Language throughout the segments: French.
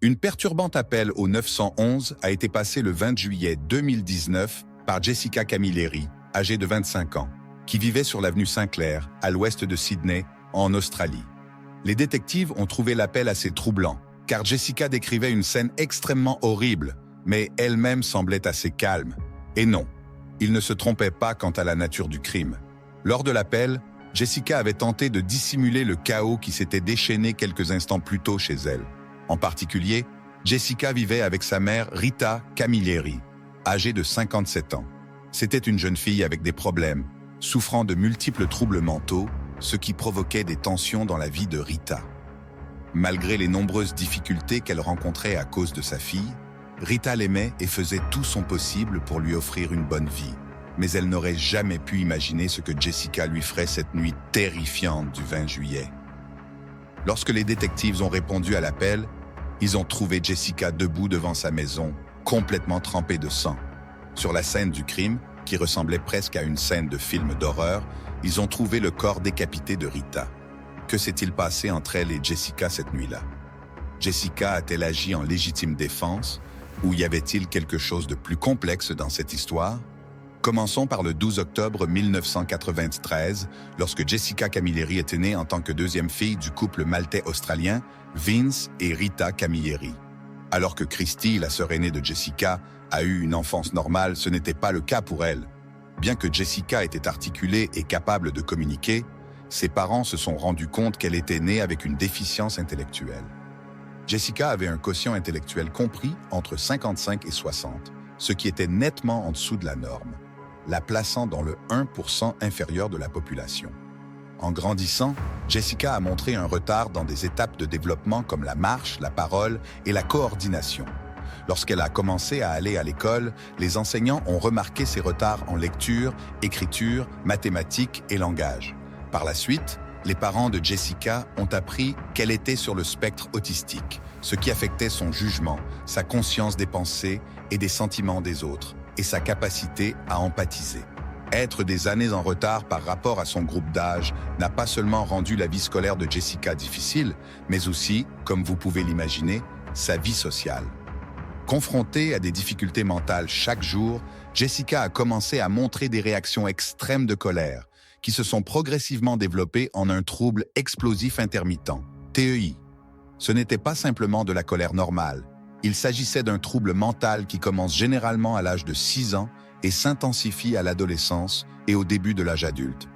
Une perturbante appel au 911 a été passé le 20 juillet 2019 par Jessica Camilleri, âgée de 25 ans, qui vivait sur l'avenue Saint-Clair, à l'ouest de Sydney, en Australie. Les détectives ont trouvé l'appel assez troublant, car Jessica décrivait une scène extrêmement horrible, mais elle-même semblait assez calme. Et non, il ne se trompait pas quant à la nature du crime. Lors de l'appel, Jessica avait tenté de dissimuler le chaos qui s'était déchaîné quelques instants plus tôt chez elle. En particulier, Jessica vivait avec sa mère Rita Camilleri, âgée de 57 ans. C'était une jeune fille avec des problèmes, souffrant de multiples troubles mentaux, ce qui provoquait des tensions dans la vie de Rita. Malgré les nombreuses difficultés qu'elle rencontrait à cause de sa fille, Rita l'aimait et faisait tout son possible pour lui offrir une bonne vie. Mais elle n'aurait jamais pu imaginer ce que Jessica lui ferait cette nuit terrifiante du 20 juillet. Lorsque les détectives ont répondu à l'appel, ils ont trouvé Jessica debout devant sa maison, complètement trempée de sang. Sur la scène du crime, qui ressemblait presque à une scène de film d'horreur, ils ont trouvé le corps décapité de Rita. Que s'est-il passé entre elle et Jessica cette nuit-là? Jessica a-t-elle agi en légitime défense, ou y avait-il quelque chose de plus complexe dans cette histoire? Commençons par le 12 octobre 1993, lorsque Jessica Camilleri était née en tant que deuxième fille du couple maltais-australien Vince et Rita Camilleri. Alors que Christy, la sœur aînée de Jessica, a eu une enfance normale, ce n'était pas le cas pour elle. Bien que Jessica était articulée et capable de communiquer, ses parents se sont rendus compte qu'elle était née avec une déficience intellectuelle. Jessica avait un quotient intellectuel compris entre 55 et 60, ce qui était nettement en dessous de la norme, la plaçant dans le 1% inférieur de la population. En grandissant, Jessica a montré un retard dans des étapes de développement comme la marche, la parole et la coordination. Lorsqu'elle a commencé à aller à l'école, les enseignants ont remarqué ses retards en lecture, écriture, mathématiques et langage. Par la suite, les parents de Jessica ont appris qu'elle était sur le spectre autistique, ce qui affectait son jugement, sa conscience des pensées et des sentiments des autres, et sa capacité à empathiser. Être des années en retard par rapport à son groupe d'âge n'a pas seulement rendu la vie scolaire de Jessica difficile, mais aussi, comme vous pouvez l'imaginer, sa vie sociale. Confrontée à des difficultés mentales chaque jour, Jessica a commencé à montrer des réactions extrêmes de colère, qui se sont progressivement développées en un trouble explosif intermittent, TEI. Ce n'était pas simplement de la colère normale. Il s'agissait d'un trouble mental qui commence généralement à l'âge de 6 ans et s'intensifie à l'adolescence et au début de l'âge adulte.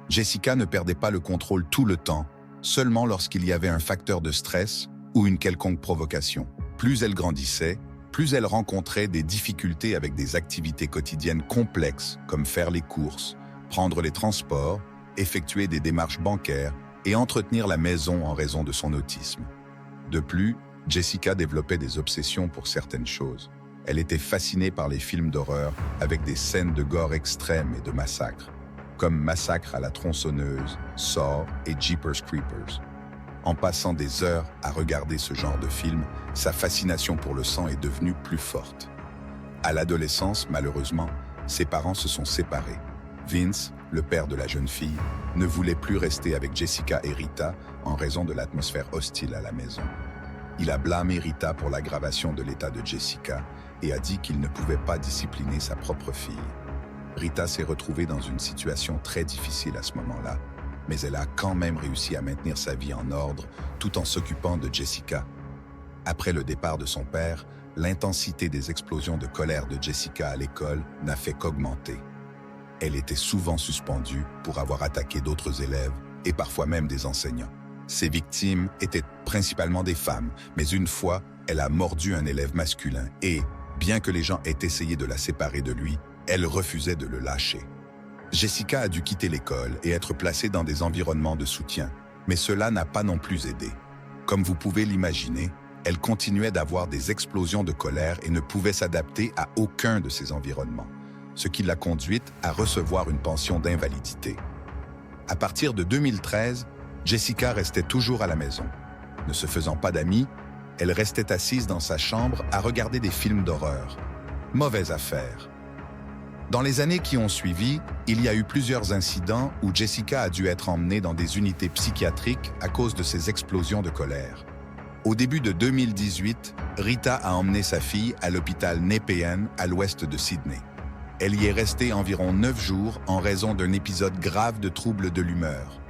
Jessica ne perdait pas le contrôle tout le temps, seulement lorsqu'il y avait un facteur de stress ou une quelconque provocation. Plus elle grandissait, plus elle rencontrait des difficultés avec des activités quotidiennes complexes comme faire les courses, prendre les transports, effectuer des démarches bancaires et entretenir la maison en raison de son autisme. De plus, Jessica développait des obsessions pour certaines choses. Elle était fascinée par les films d'horreur avec des scènes de gore extrêmes et de massacres, comme Massacre à la tronçonneuse, Saw et Jeepers Creepers. En passant des heures à regarder ce genre de film, sa fascination pour le sang est devenue plus forte. À l'adolescence, malheureusement, ses parents se sont séparés. Vince, le père de la jeune fille, ne voulait plus rester avec Jessica et Rita en raison de l'atmosphère hostile à la maison. Il a blâmé Rita pour l'aggravation de l'état de Jessica et a dit qu'il ne pouvait pas discipliner sa propre fille. Rita s'est retrouvée dans une situation très difficile à ce moment-là, mais elle a quand même réussi à maintenir sa vie en ordre tout en s'occupant de Jessica. Après le départ de son père, l'intensité des explosions de colère de Jessica à l'école n'a fait qu'augmenter. Elle était souvent suspendue pour avoir attaqué d'autres élèves et parfois même des enseignants. Ses victimes étaient principalement des femmes, mais une fois, elle a mordu un élève masculin et, bien que les gens aient essayé de la séparer de lui, elle refusait de le lâcher. Jessica a dû quitter l'école et être placée dans des environnements de soutien, mais cela n'a pas non plus aidé. Comme vous pouvez l'imaginer, elle continuait d'avoir des explosions de colère et ne pouvait s'adapter à aucun de ces environnements, ce qui l'a conduite à recevoir une pension d'invalidité. À partir de 2013, Jessica restait toujours à la maison. Ne se faisant pas d'amis, elle restait assise dans sa chambre à regarder des films d'horreur. Mauvaise affaire. Dans les années qui ont suivi, il y a eu plusieurs incidents où Jessica a dû être emmenée dans des unités psychiatriques à cause de ses explosions de colère. Au début de 2018, Rita a emmené sa fille à l'hôpital Nepean à l'ouest de Sydney. Elle y est restée environ 9 jours en raison d'un épisode grave de troubles de l'humeur.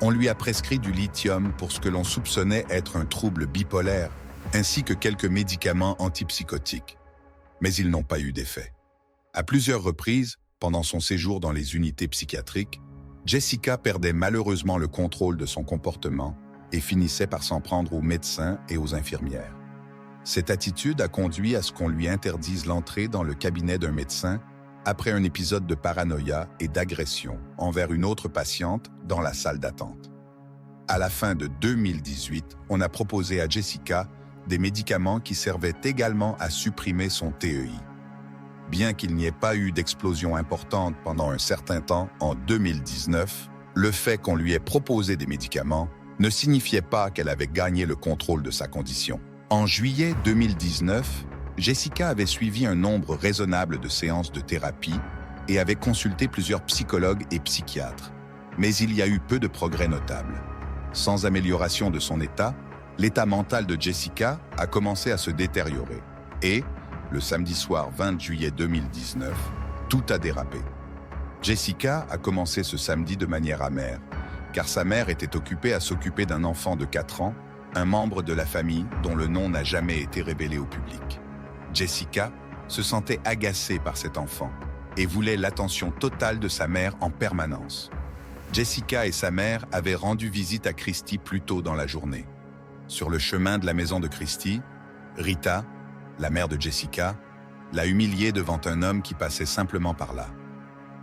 On lui a prescrit du lithium pour ce que l'on soupçonnait être un trouble bipolaire, ainsi que quelques médicaments antipsychotiques. Mais ils n'ont pas eu d'effet. À plusieurs reprises, pendant son séjour dans les unités psychiatriques, Jessica perdait malheureusement le contrôle de son comportement et finissait par s'en prendre aux médecins et aux infirmières. Cette attitude a conduit à ce qu'on lui interdise l'entrée dans le cabinet d'un médecin après un épisode de paranoïa et d'agression envers une autre patiente dans la salle d'attente. À la fin de 2018, on a proposé à Jessica des médicaments qui servaient également à supprimer son TEI. Bien qu'il n'y ait pas eu d'explosion importante pendant un certain temps en 2019, le fait qu'on lui ait proposé des médicaments ne signifiait pas qu'elle avait gagné le contrôle de sa condition. En juillet 2019, Jessica avait suivi un nombre raisonnable de séances de thérapie et avait consulté plusieurs psychologues et psychiatres. Mais il y a eu peu de progrès notables. Sans amélioration de son l'état mental de Jessica a commencé à se détériorer. Et, le samedi soir 20 juillet 2019, tout a dérapé. Jessica a commencé ce samedi de manière amère, car sa mère était occupée à s'occuper d'un enfant de 4 ans, un membre de la famille dont le nom n'a jamais été révélé au public. Jessica se sentait agacée par cet enfant et voulait l'attention totale de sa mère en permanence. Jessica et sa mère avaient rendu visite à Christy plus tôt dans la journée. Sur le chemin de la maison de Christy, Rita, la mère de Jessica, l'a humiliée devant un homme qui passait simplement par là.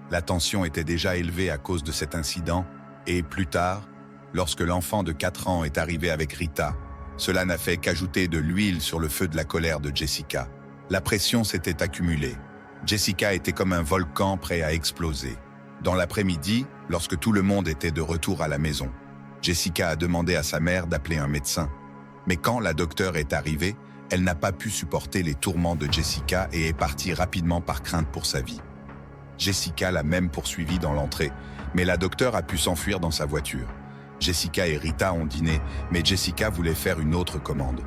La tension était déjà élevée à cause de cet incident et plus tard, lorsque l'enfant de 4 ans est arrivé avec Rita, cela n'a fait qu'ajouter de l'huile sur le feu de la colère de Jessica. La pression s'était accumulée. Jessica était comme un volcan prêt à exploser. Dans l'après-midi, lorsque tout le monde était de retour à la maison, Jessica a demandé à sa mère d'appeler un médecin. Mais quand la docteure est arrivée, elle n'a pas pu supporter les tourments de Jessica et est partie rapidement par crainte pour sa vie. Jessica l'a même poursuivie dans l'entrée, mais la docteure a pu s'enfuir dans sa voiture. Jessica et Rita ont dîné, mais Jessica voulait faire une autre commande.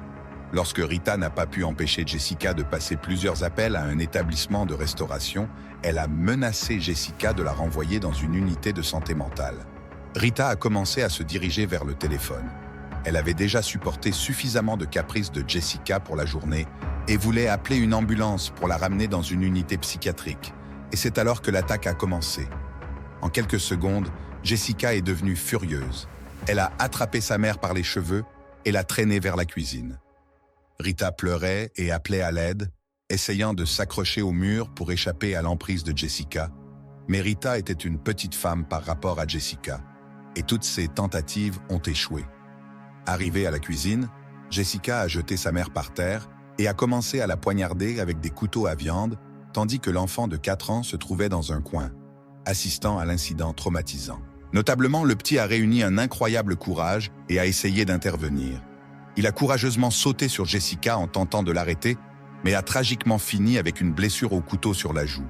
Lorsque Rita n'a pas pu empêcher Jessica de passer plusieurs appels à un établissement de restauration, elle a menacé Jessica de la renvoyer dans une unité de santé mentale. Rita a commencé à se diriger vers le téléphone. Elle avait déjà supporté suffisamment de caprices de Jessica pour la journée et voulait appeler une ambulance pour la ramener dans une unité psychiatrique. Et c'est alors que l'attaque a commencé. En quelques secondes, Jessica est devenue furieuse. Elle a attrapé sa mère par les cheveux et l'a traînée vers la cuisine. Rita pleurait et appelait à l'aide, essayant de s'accrocher au mur pour échapper à l'emprise de Jessica. Mais Rita était une petite femme par rapport à Jessica, et toutes ses tentatives ont échoué. Arrivée à la cuisine, Jessica a jeté sa mère par terre et a commencé à la poignarder avec des couteaux à viande, tandis que l'enfant de 4 ans se trouvait dans un coin, assistant à l'incident traumatisant. Notablement, le petit a réuni un incroyable courage et a essayé d'intervenir. Il a courageusement sauté sur Jessica en tentant de l'arrêter, mais a tragiquement fini avec une blessure au couteau sur la joue.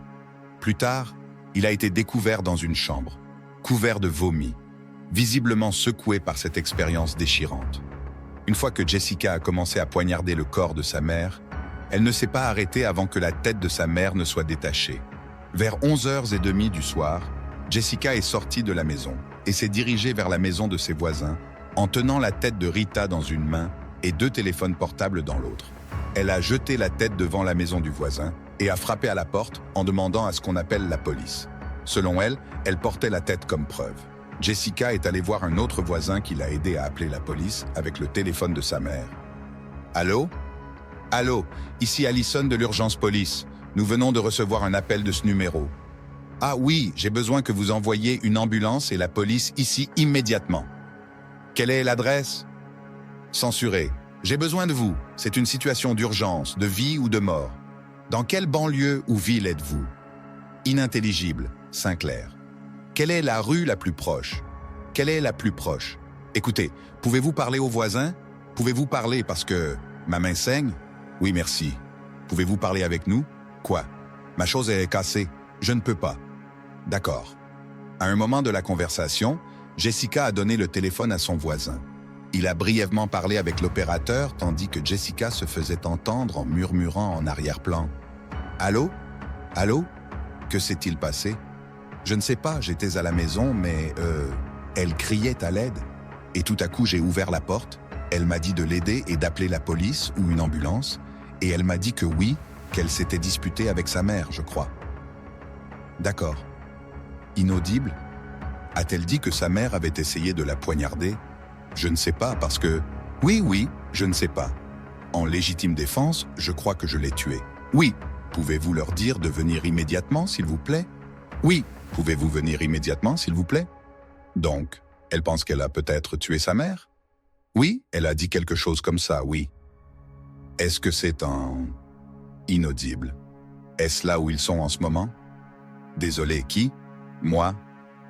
Plus tard, il a été découvert dans une chambre, couvert de vomi, visiblement secoué par cette expérience déchirante. Une fois que Jessica a commencé à poignarder le corps de sa mère, elle ne s'est pas arrêtée avant que la tête de sa mère ne soit détachée. Vers 11h30 du soir, Jessica est sortie de la maison et s'est dirigée vers la maison de ses voisins en tenant la tête de Rita dans une main et 2 téléphones portables dans l'autre. Elle a jeté la tête devant la maison du voisin et a frappé à la porte en demandant à ce qu'on appelle la police. Selon elle, elle portait la tête comme preuve. Jessica est allée voir un autre voisin qui l'a aidé à appeler la police avec le téléphone de sa mère. « Allô ? Allô, ici Allison de l'urgence police. Nous venons de recevoir un appel de ce numéro. Ah oui, j'ai besoin que vous envoyiez une ambulance et la police ici immédiatement. Quelle est l'adresse ? Censuré. J'ai besoin de vous. C'est une situation d'urgence, de vie ou de mort. Dans quelle banlieue ou ville êtes-vous ? Inintelligible. Sinclair. Quelle est la rue la plus proche ? Quelle est la plus proche ? Écoutez, pouvez-vous parler aux voisins ? Pouvez-vous parler parce que ma main saigne ? Oui, merci. Pouvez-vous parler avec nous ? Quoi ? Ma chose est cassée. Je ne peux pas. D'accord. À un moment de la conversation, Jessica a donné le téléphone à son voisin. Il a brièvement parlé avec l'opérateur tandis que Jessica se faisait entendre en murmurant en arrière-plan. « Allô? Allô? Que s'est-il passé? Je ne sais pas, j'étais à la maison, mais elle criait à l'aide. Et tout à coup, j'ai ouvert la porte. Elle m'a dit de l'aider et d'appeler la police ou une ambulance. Et elle m'a dit que oui, qu'elle s'était disputée avec sa mère, je crois. » D'accord. Inaudible? A-t-elle dit que sa mère avait essayé de la poignarder? Je ne sais pas parce que... Oui, je ne sais pas. En légitime défense, je crois que je l'ai tuée. Oui. Pouvez-vous leur dire de venir immédiatement, s'il vous plaît? Oui. Pouvez-vous venir immédiatement, s'il vous plaît? Donc, elle pense qu'elle a peut-être tué sa mère? Oui, elle a dit quelque chose comme ça, oui. Est-ce que c'est un... Inaudible. Est-ce là où ils sont en ce moment? Désolé, qui? Moi?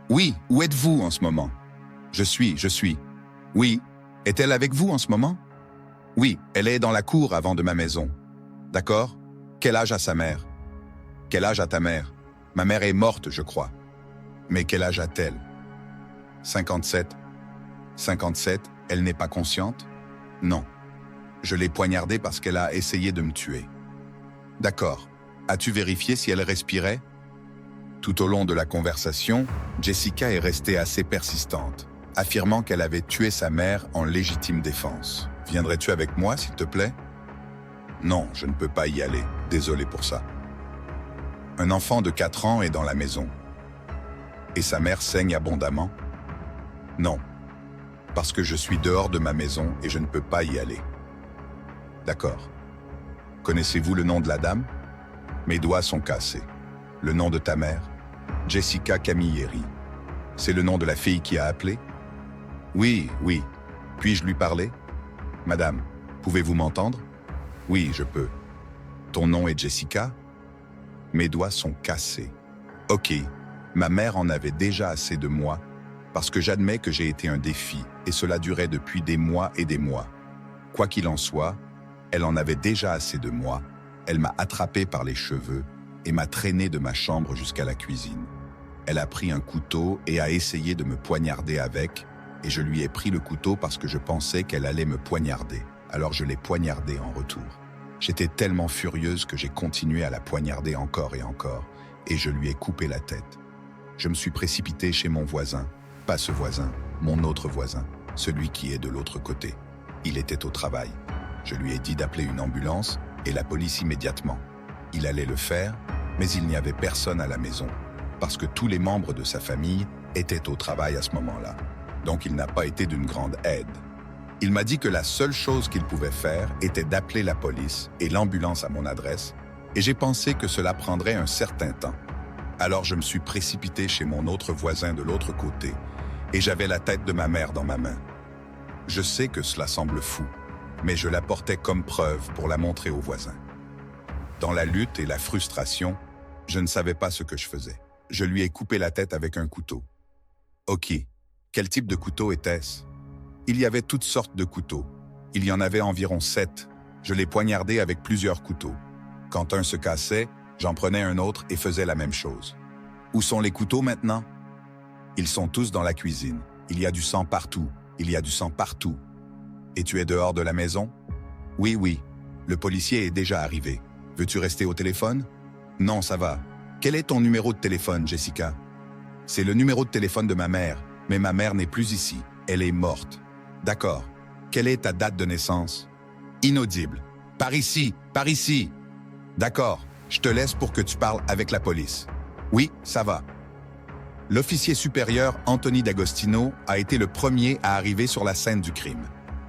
Oui, où êtes-vous en ce moment? Je suis. Oui, est-elle avec vous en ce moment? Oui, elle est dans la cour avant de ma maison. D'accord? Quel âge a sa mère? Quel âge a ta mère? Ma mère est morte, je crois. Mais quel âge a-t-elle? 57. 57, elle n'est pas consciente? Non. Je l'ai poignardée parce qu'elle a essayé de me tuer. D'accord. As-tu vérifié si elle respirait? Tout au long de la conversation, Jessica est restée assez persistante, affirmant qu'elle avait tué sa mère en légitime défense. Viendrais-tu avec moi, s'il te plaît? Non, je ne peux pas y aller. Désolé pour ça. Un enfant de 4 ans est dans la maison. Et sa mère saigne abondamment? Non, parce que je suis dehors de ma maison et je ne peux pas y aller. D'accord. Connaissez-vous le nom de la dame? Mes doigts sont cassés. Le nom de ta mère? Jessica Camilleri. C'est le nom de la fille qui a appelé? Oui. Puis-je lui parler? Madame, pouvez-vous m'entendre? Oui, je peux. Ton nom est Jessica? Mes doigts sont cassés. Ok, ma mère en avait déjà assez de moi, parce que j'admets que j'ai été un défi, et cela durait depuis des mois et des mois. Quoi qu'il en soit, elle en avait déjà assez de moi. Elle m'a attrapé par les cheveux et m'a traîné de ma chambre jusqu'à la cuisine. Elle a pris un couteau et a essayé de me poignarder avec, et je lui ai pris le couteau parce que je pensais qu'elle allait me poignarder. Alors je l'ai poignardée en retour. J'étais tellement furieuse que j'ai continué à la poignarder encore et je lui ai coupé la tête. Je me suis précipité chez mon voisin, pas ce voisin, mon autre voisin, celui qui est de l'autre côté. Il était au travail. Je lui ai dit d'appeler une ambulance et la police immédiatement. Il allait le faire, mais il n'y avait personne à la maison, parce que tous les membres de sa famille étaient au travail à ce moment-là. Donc il n'a pas été d'une grande aide. Il m'a dit que la seule chose qu'il pouvait faire était d'appeler la police et l'ambulance à mon adresse, et j'ai pensé que cela prendrait un certain temps. Alors je me suis précipité chez mon autre voisin de l'autre côté, et j'avais la tête de ma mère dans ma main. Je sais que cela semble fou, mais je la portais comme preuve pour la montrer aux voisins. Dans la lutte et la frustration, je ne savais pas ce que je faisais. Je lui ai coupé la tête avec un couteau. Ok, quel type de couteau était-ce? Il y avait toutes sortes de couteaux. Il y en avait environ 7. Je les poignardais avec plusieurs couteaux. Quand un se cassait, j'en prenais un autre et faisais la même chose. Où sont les couteaux maintenant? Ils sont tous dans la cuisine. Il y a du sang partout. Il y a du sang partout. Et tu es dehors de la maison? Oui. Le policier est déjà arrivé. Veux-tu rester au téléphone? Non, ça va. Quel est ton numéro de téléphone, Jessica? C'est le numéro de téléphone de ma mère, mais ma mère n'est plus ici. Elle est morte. D'accord. Quelle est ta date de naissance? Inaudible. Par ici. D'accord. Je te laisse pour que tu parles avec la police. Oui, ça va. L'officier supérieur Anthony D'Agostino a été le premier à arriver sur la scène du crime.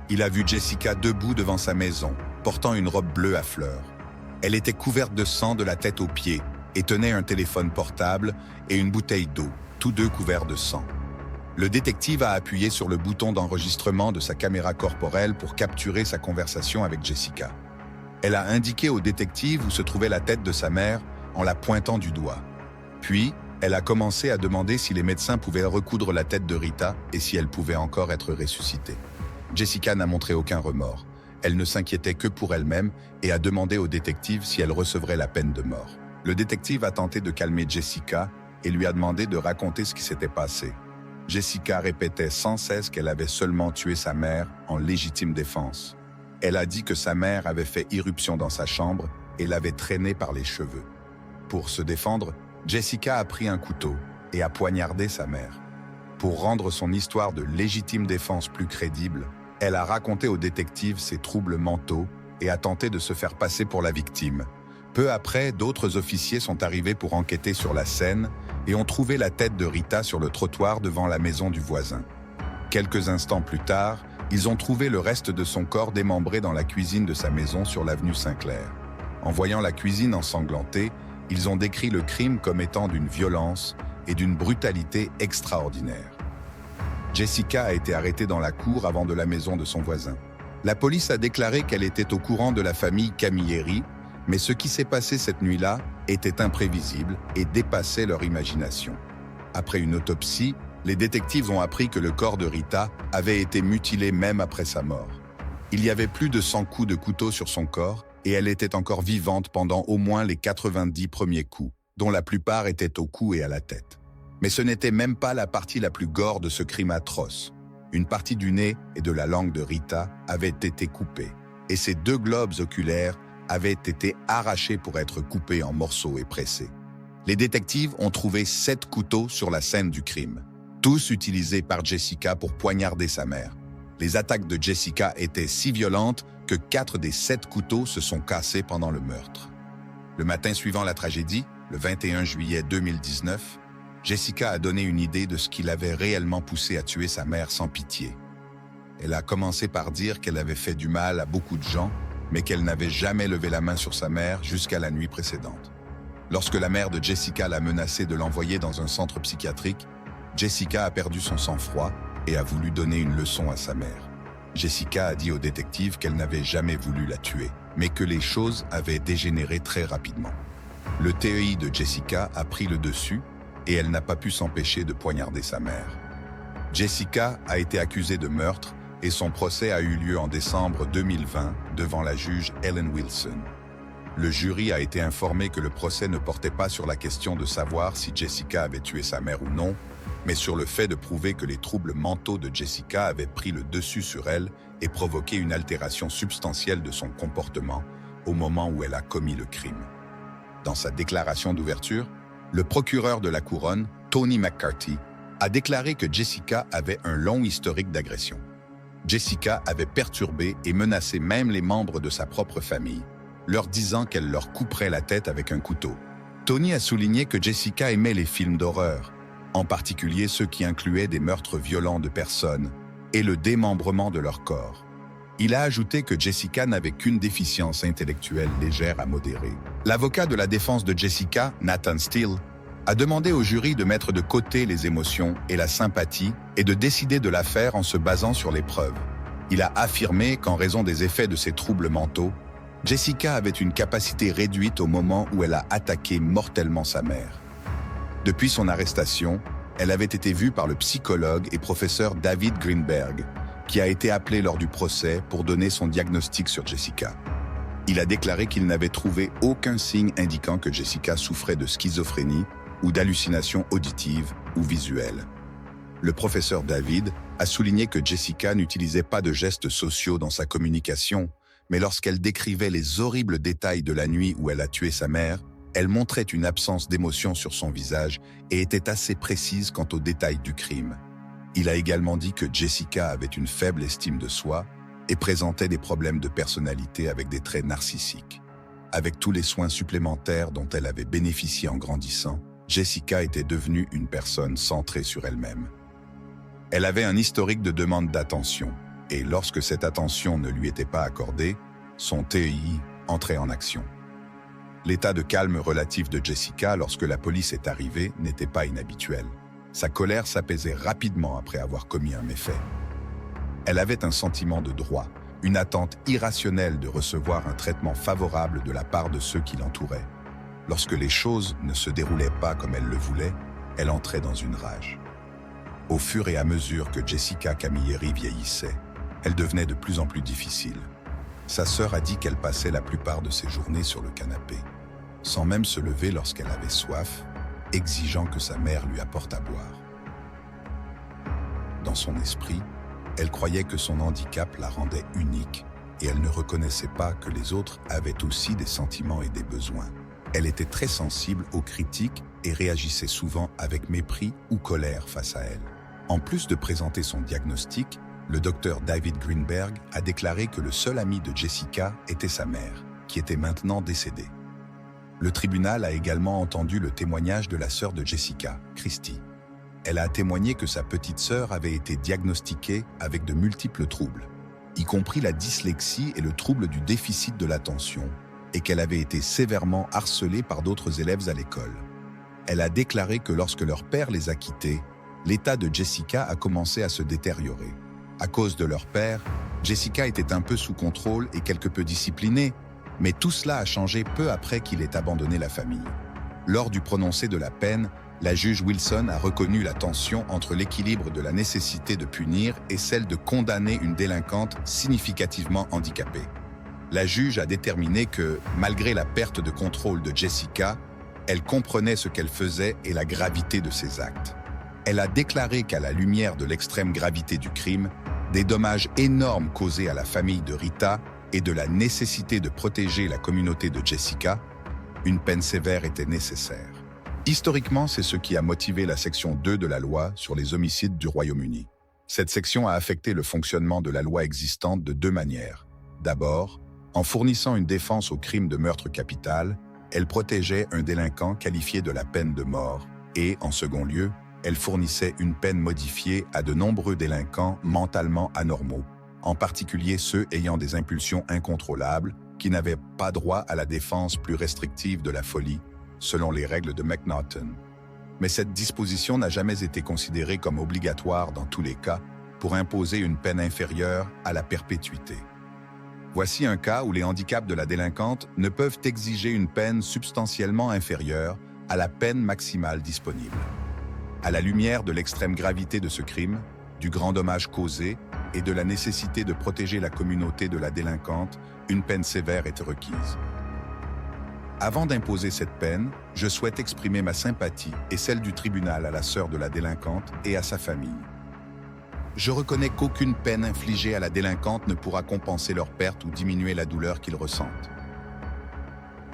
Il a vu Jessica debout devant sa maison, portant une robe bleue à fleurs. Elle était couverte de sang de la tête aux pieds et tenait un téléphone portable et une bouteille d'eau, tous deux couverts de sang. Le détective a appuyé sur le bouton d'enregistrement de sa caméra corporelle pour capturer sa conversation avec Jessica. Elle a indiqué au détective où se trouvait la tête de sa mère en la pointant du doigt. Puis, elle a commencé à demander si les médecins pouvaient recoudre la tête de Rita et si elle pouvait encore être ressuscitée. Jessica n'a montré aucun remords. Elle ne s'inquiétait que pour elle-même et a demandé au détective si elle recevrait la peine de mort. Le détective a tenté de calmer Jessica et lui a demandé de raconter ce qui s'était passé. Jessica répétait sans cesse qu'elle avait seulement tué sa mère en légitime défense. Elle a dit que sa mère avait fait irruption dans sa chambre et l'avait traînée par les cheveux. Pour se défendre, Jessica a pris un couteau et a poignardé sa mère. Pour rendre son histoire de légitime défense plus crédible, elle a raconté aux détectives ses troubles mentaux et a tenté de se faire passer pour la victime. Peu après, d'autres officiers sont arrivés pour enquêter sur la scène et ont trouvé la tête de Rita sur le trottoir devant la maison du voisin. Quelques instants plus tard, ils ont trouvé le reste de son corps démembré dans la cuisine de sa maison sur l'avenue Saint-Clair. En voyant la cuisine ensanglantée, ils ont décrit le crime comme étant d'une violence et d'une brutalité extraordinaire. Jessica a été arrêtée dans la cour avant de la maison de son voisin. La police a déclaré qu'elle était au courant de la famille Camilleri, mais ce qui s'est passé cette nuit-là était imprévisible et dépassait leur imagination. Après une autopsie, les détectives ont appris que le corps de Rita avait été mutilé même après sa mort. Il y avait plus de 100 coups de couteau sur son corps et elle était encore vivante pendant au moins les 90 premiers coups, dont la plupart étaient au cou et à la tête. Mais ce n'était même pas la partie la plus gore de ce crime atroce. Une partie du nez et de la langue de Rita avait été coupée, et ses 2 globes oculaires avaient été arrachés pour être coupés en morceaux et pressés. Les détectives ont trouvé 7 couteaux sur la scène du crime, tous utilisés par Jessica pour poignarder sa mère. Les attaques de Jessica étaient si violentes que 4 des 7 couteaux se sont cassés pendant le meurtre. Le matin suivant la tragédie, le 21 juillet 2019, Jessica a donné une idée de ce qui l'avait réellement poussée à tuer sa mère sans pitié. Elle a commencé par dire qu'elle avait fait du mal à beaucoup de gens, mais qu'elle n'avait jamais levé la main sur sa mère jusqu'à la nuit précédente. Lorsque la mère de Jessica l'a menacée de l'envoyer dans un centre psychiatrique, Jessica a perdu son sang-froid et a voulu donner une leçon à sa mère. Jessica a dit au détective qu'elle n'avait jamais voulu la tuer, mais que les choses avaient dégénéré très rapidement. Le TEI de Jessica a pris le dessus et elle n'a pas pu s'empêcher de poignarder sa mère. Jessica a été accusée de meurtre et son procès a eu lieu en décembre 2020 devant la juge Ellen Wilson. Le jury a été informé que le procès ne portait pas sur la question de savoir si Jessica avait tué sa mère ou non, mais sur le fait de prouver que les troubles mentaux de Jessica avaient pris le dessus sur elle et provoqué une altération substantielle de son comportement au moment où elle a commis le crime. Dans sa déclaration d'ouverture, le procureur de la Couronne, Tony McCarthy, a déclaré que Jessica avait un long historique d'agression. Jessica avait perturbé et menacé même les membres de sa propre famille, leur disant qu'elle leur couperait la tête avec un couteau. Tony a souligné que Jessica aimait les films d'horreur, en particulier ceux qui incluaient des meurtres violents de personnes et le démembrement de leur corps. Il a ajouté que Jessica n'avait qu'une déficience intellectuelle légère à modérée. L'avocat de la défense de Jessica, Nathan Steele, a demandé au jury de mettre de côté les émotions et la sympathie et de décider de l'affaire en se basant sur les preuves. Il a affirmé qu'en raison des effets de ses troubles mentaux, Jessica avait une capacité réduite au moment où elle a attaqué mortellement sa mère. Depuis son arrestation, elle avait été vue par le psychologue et professeur David Greenberg, qui a été appelé lors du procès pour donner son diagnostic sur Jessica. Il a déclaré qu'il n'avait trouvé aucun signe indiquant que Jessica souffrait de schizophrénie ou d'hallucinations auditives ou visuelles. Le professeur David a souligné que Jessica n'utilisait pas de gestes sociaux dans sa communication, mais lorsqu'elle décrivait les horribles détails de la nuit où elle a tué sa mère, elle montrait une absence d'émotion sur son visage et était assez précise quant aux détails du crime. Il a également dit que Jessica avait une faible estime de soi et présentait des problèmes de personnalité avec des traits narcissiques. Avec tous les soins supplémentaires dont elle avait bénéficié en grandissant, Jessica était devenue une personne centrée sur elle-même. Elle avait un historique de demande d'attention, et lorsque cette attention ne lui était pas accordée, son TEI entrait en action. L'état de calme relatif de Jessica lorsque la police est arrivée n'était pas inhabituel. Sa colère s'apaisait rapidement après avoir commis un méfait. Elle avait un sentiment de droit, une attente irrationnelle de recevoir un traitement favorable de la part de ceux qui l'entouraient. Lorsque les choses ne se déroulaient pas comme elle le voulait, elle entrait dans une rage. Au fur et à mesure que Jessica Camilleri vieillissait, elle devenait de plus en plus difficile. Sa sœur a dit qu'elle passait la plupart de ses journées sur le canapé, sans même se lever lorsqu'elle avait soif, exigeant que sa mère lui apporte à boire. Dans son esprit, elle croyait que son handicap la rendait unique et elle ne reconnaissait pas que les autres avaient aussi des sentiments et des besoins. Elle était très sensible aux critiques et réagissait souvent avec mépris ou colère face à elles. En plus de présenter son diagnostic, le docteur David Greenberg a déclaré que le seul ami de Jessica était sa mère, qui était maintenant décédée. Le tribunal a également entendu le témoignage de la sœur de Jessica, Christy. Elle a témoigné que sa petite sœur avait été diagnostiquée avec de multiples troubles, y compris la dyslexie et le trouble du déficit de l'attention, et qu'elle avait été sévèrement harcelée par d'autres élèves à l'école. Elle a déclaré que lorsque leur père les a quittés, l'état de Jessica a commencé à se détériorer. À cause de leur père, Jessica était un peu sous contrôle et quelque peu disciplinée, mais tout cela a changé peu après qu'il ait abandonné la famille. Lors du prononcé de la peine, la juge Wilson a reconnu la tension entre l'équilibre de la nécessité de punir et celle de condamner une délinquante significativement handicapée. La juge a déterminé que, malgré la perte de contrôle de Jessica, elle comprenait ce qu'elle faisait et la gravité de ses actes. Elle a déclaré qu'à la lumière de l'extrême gravité du crime, des dommages énormes causés à la famille de Rita et de la nécessité de protéger la communauté de Jessica, une peine sévère était nécessaire. Historiquement, c'est ce qui a motivé la section 2 de la loi sur les homicides du Royaume-Uni. Cette section a affecté le fonctionnement de la loi existante de deux manières. D'abord, en fournissant une défense au crime de meurtre capital, elle protégeait un délinquant qualifié de la peine de mort et, en second lieu, elle fournissait une peine modifiée à de nombreux délinquants mentalement anormaux, en particulier ceux ayant des impulsions incontrôlables qui n'avaient pas droit à la défense plus restrictive de la folie, selon les règles de McNaughton. Mais cette disposition n'a jamais été considérée comme obligatoire dans tous les cas pour imposer une peine inférieure à la perpétuité. Voici un cas où les handicaps de la délinquante ne peuvent exiger une peine substantiellement inférieure à la peine maximale disponible. À la lumière de l'extrême gravité de ce crime, du grand dommage causé et de la nécessité de protéger la communauté de la délinquante, une peine sévère est requise. Avant d'imposer cette peine, je souhaite exprimer ma sympathie et celle du tribunal à la sœur de la délinquante et à sa famille. Je reconnais qu'aucune peine infligée à la délinquante ne pourra compenser leur perte ou diminuer la douleur qu'ils ressentent.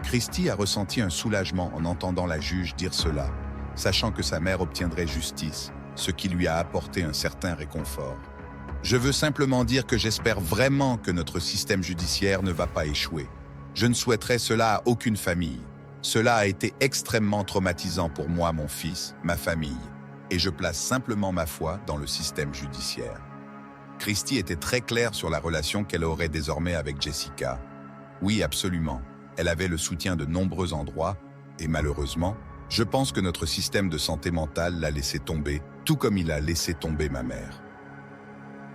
Christy a ressenti un soulagement en entendant la juge dire cela, sachant que sa mère obtiendrait justice, ce qui lui a apporté un certain réconfort. Je veux simplement dire que j'espère vraiment que notre système judiciaire ne va pas échouer. Je ne souhaiterais cela à aucune famille. Cela a été extrêmement traumatisant pour moi, mon fils, ma famille, et je place simplement ma foi dans le système judiciaire. Christy était très claire sur la relation qu'elle aurait désormais avec Jessica. Oui, absolument. Elle avait le soutien de nombreux endroits, et malheureusement, je pense que notre système de santé mentale l'a laissé tomber, tout comme il a laissé tomber ma mère.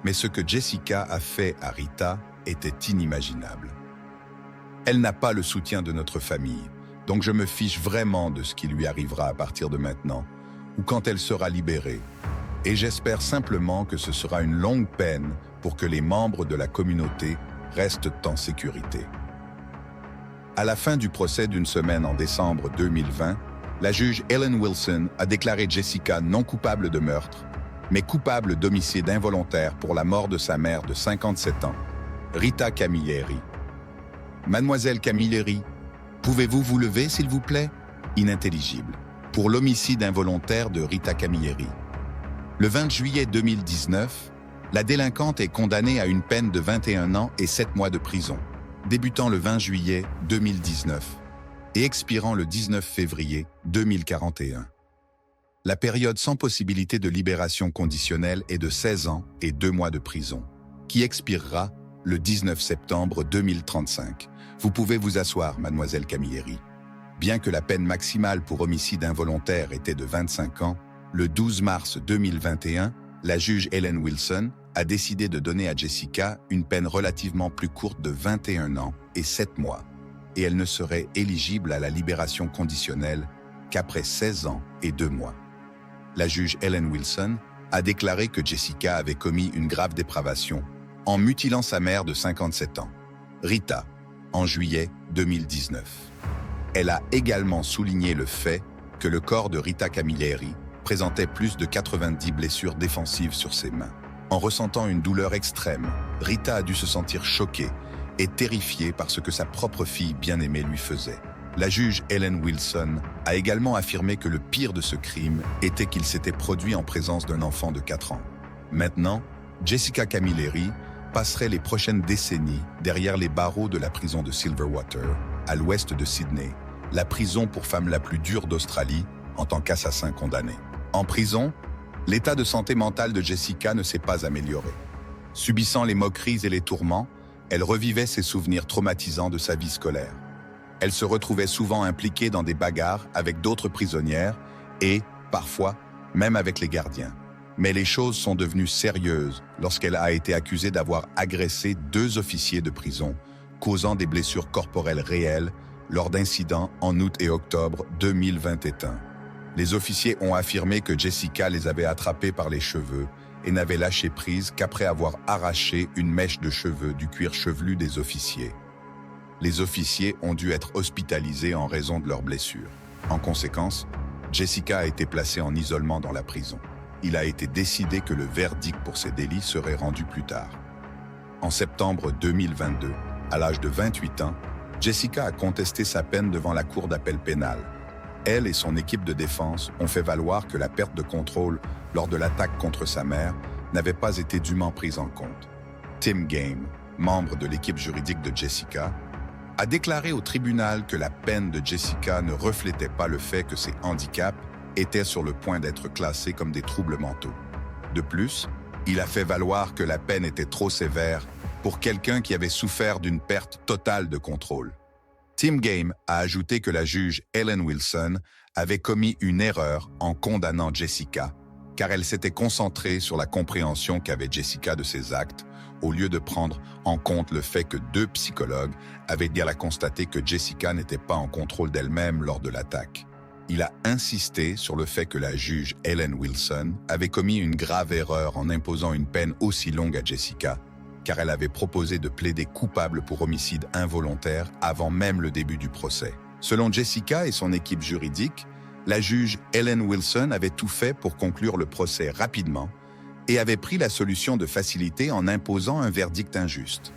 Mais ce que Jessica a fait à Rita était inimaginable. Elle n'a pas le soutien de notre famille, donc je me fiche vraiment de ce qui lui arrivera à partir de maintenant, ou quand elle sera libérée. Et j'espère simplement que ce sera une longue peine pour que les membres de la communauté restent en sécurité. À la fin du procès d'une semaine en décembre 2020, la juge Ellen Wilson a déclaré Jessica non coupable de meurtre, mais coupable d'homicide involontaire pour la mort de sa mère de 57 ans, Rita Camilleri. Mademoiselle Camilleri, pouvez-vous vous lever, s'il vous plaît? Inintelligible. Pour l'homicide involontaire de Rita Camilleri. Le 20 juillet 2019, la délinquante est condamnée à une peine de 21 ans et 7 mois de prison, débutant le 20 juillet 2019 et expirant le 19 février 2041. La période sans possibilité de libération conditionnelle est de 16 ans et 2 mois de prison, qui expirera le 19 septembre 2035. Vous pouvez vous asseoir, mademoiselle Camilleri. Bien que la peine maximale pour homicide involontaire était de 25 ans, le 12 mars 2021, la juge Ellen Wilson a décidé de donner à Jessica une peine relativement plus courte de 21 ans et 7 mois, et elle ne serait éligible à la libération conditionnelle qu'après 16 ans et 2 mois. La juge Ellen Wilson a déclaré que Jessica avait commis une grave dépravation en mutilant sa mère de 57 ans, Rita, en juillet 2019. Elle a également souligné le fait que le corps de Rita Camilleri présentait plus de 90 blessures défensives sur ses mains. En ressentant une douleur extrême, Rita a dû se sentir choquée et terrifiée par ce que sa propre fille bien-aimée lui faisait. La juge Ellen Wilson a également affirmé que le pire de ce crime était qu'il s'était produit en présence d'un enfant de 4 ans. Maintenant, Jessica Camilleri passerait les prochaines décennies derrière les barreaux de la prison de Silverwater, à l'ouest de Sydney, la prison pour femmes la plus dure d'Australie en tant qu'assassin condamné. En prison, l'état de santé mentale de Jessica ne s'est pas amélioré. Subissant les moqueries et les tourments, elle revivait ses souvenirs traumatisants de sa vie scolaire. Elle se retrouvait souvent impliquée dans des bagarres avec d'autres prisonnières et, parfois, même avec les gardiens. Mais les choses sont devenues sérieuses lorsqu'elle a été accusée d'avoir agressé 2 officiers de prison, causant des blessures corporelles réelles lors d'incidents en août et octobre 2021. Les officiers ont affirmé que Jessica les avait attrapés par les cheveux et n'avait lâché prise qu'après avoir arraché une mèche de cheveux du cuir chevelu des officiers. Les officiers ont dû être hospitalisés en raison de leurs blessures. En conséquence, Jessica a été placée en isolement dans la prison. Il a été décidé que le verdict pour ces délits serait rendu plus tard. En septembre 2022, à l'âge de 28 ans, Jessica a contesté sa peine devant la cour d'appel pénale. Elle et son équipe de défense ont fait valoir que la perte de contrôle lors de l'attaque contre sa mère n'avait pas été dûment prise en compte. Tim Game, membre de l'équipe juridique de Jessica, a déclaré au tribunal que la peine de Jessica ne reflétait pas le fait que ses handicaps étaient sur le point d'être classés comme des troubles mentaux. De plus, il a fait valoir que la peine était trop sévère pour quelqu'un qui avait souffert d'une perte totale de contrôle. Tim Game a ajouté que la juge Ellen Wilson avait commis une erreur en condamnant Jessica, car elle s'était concentrée sur la compréhension qu'avait Jessica de ses actes, au lieu de prendre en compte le fait que 2 psychologues avaient dit à la constater que Jessica n'était pas en contrôle d'elle-même lors de l'attaque. Il a insisté sur le fait que la juge Ellen Wilson avait commis une grave erreur en imposant une peine aussi longue à Jessica, car elle avait proposé de plaider coupable pour homicide involontaire avant même le début du procès. Selon Jessica et son équipe juridique, la juge Ellen Wilson avait tout fait pour conclure le procès rapidement et avait pris la solution de facilité en imposant un verdict injuste.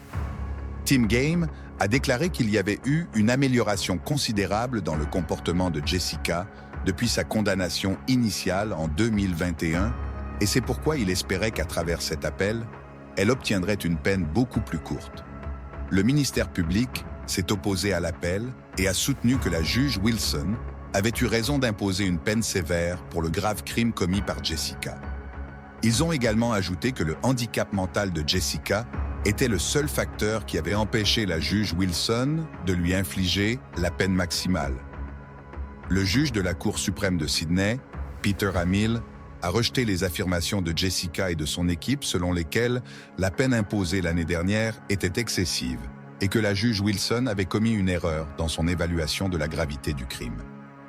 Tim Game a déclaré qu'il y avait eu une amélioration considérable dans le comportement de Jessica depuis sa condamnation initiale en 2021, et c'est pourquoi il espérait qu'à travers cet appel, elle obtiendrait une peine beaucoup plus courte. Le ministère public s'est opposé à l'appel et a soutenu que la juge Wilson avait eu raison d'imposer une peine sévère pour le grave crime commis par Jessica. Ils ont également ajouté que le handicap mental de Jessica était le seul facteur qui avait empêché la juge Wilson de lui infliger la peine maximale. Le juge de la Cour suprême de Sydney, Peter Hamill, a rejeté les affirmations de Jessica et de son équipe selon lesquelles la peine imposée l'année dernière était excessive et que la juge Wilson avait commis une erreur dans son évaluation de la gravité du crime.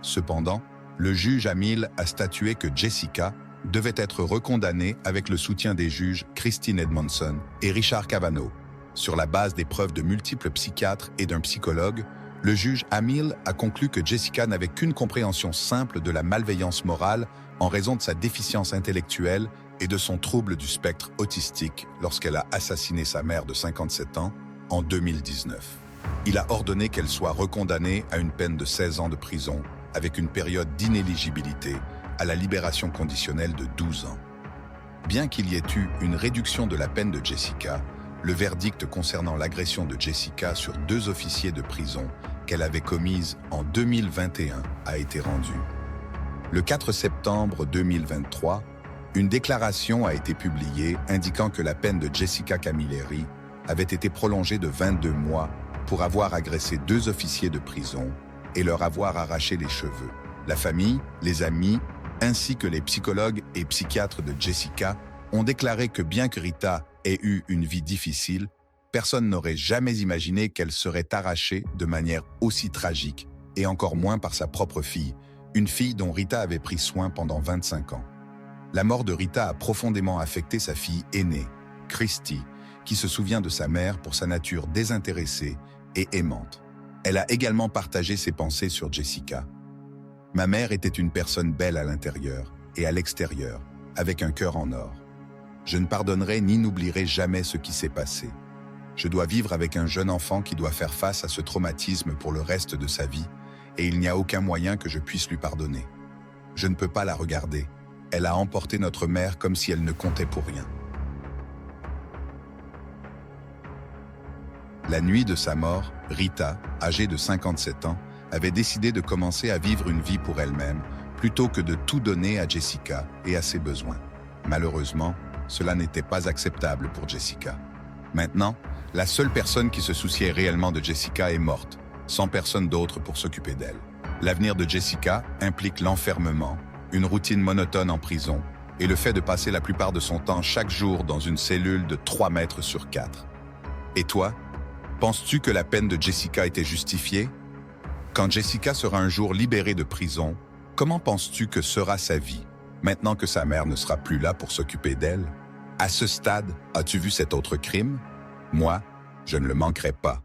Cependant, le juge Hamill a statué que Jessica devait être recondamnée avec le soutien des juges Christine Edmondson et Richard Cavanaugh. Sur la base des preuves de multiples psychiatres et d'un psychologue, le juge Hamill a conclu que Jessica n'avait qu'une compréhension simple de la malveillance morale en raison de sa déficience intellectuelle et de son trouble du spectre autistique lorsqu'elle a assassiné sa mère de 57 ans en 2019. Il a ordonné qu'elle soit recondamnée à une peine de 16 ans de prison avec une période d'inéligibilité à la libération conditionnelle de 12 ans. Bien qu'il y ait eu une réduction de la peine de Jessica, le verdict concernant l'agression de Jessica sur 2 officiers de prison qu'elle avait commise en 2021 a été rendu. Le 4 septembre 2023, une déclaration a été publiée indiquant que la peine de Jessica Camilleri avait été prolongée de 22 mois pour avoir agressé 2 officiers de prison et leur avoir arraché les cheveux. La famille, les amis, ainsi que les psychologues et psychiatres de Jessica ont déclaré que bien que Rita ait eu une vie difficile, personne n'aurait jamais imaginé qu'elle serait arrachée de manière aussi tragique, et encore moins par sa propre fille, une fille dont Rita avait pris soin pendant 25 ans. La mort de Rita a profondément affecté sa fille aînée, Christy, qui se souvient de sa mère pour sa nature désintéressée et aimante. Elle a également partagé ses pensées sur Jessica. « Ma mère était une personne belle à l'intérieur, et à l'extérieur, avec un cœur en or. Je ne pardonnerai ni n'oublierai jamais ce qui s'est passé. Je dois vivre avec un jeune enfant qui doit faire face à ce traumatisme pour le reste de sa vie, et il n'y a aucun moyen que je puisse lui pardonner. Je ne peux pas la regarder. Elle a emporté notre mère comme si elle ne comptait pour rien. La nuit de sa mort, Rita, âgée de 57 ans, avait décidé de commencer à vivre une vie pour elle-même, plutôt que de tout donner à Jessica et à ses besoins. Malheureusement, cela n'était pas acceptable pour Jessica. Maintenant, la seule personne qui se souciait réellement de Jessica est morte, sans personne d'autre pour s'occuper d'elle. L'avenir de Jessica implique l'enfermement, une routine monotone en prison et le fait de passer la plupart de son temps chaque jour dans une cellule de 3 mètres sur 4. Et toi, penses-tu que la peine de Jessica était justifiée? Quand Jessica sera un jour libérée de prison, comment penses-tu que sera sa vie, maintenant que sa mère ne sera plus là pour s'occuper d'elle? À ce stade, as-tu vu cet autre crime? Moi, je ne le manquerai pas.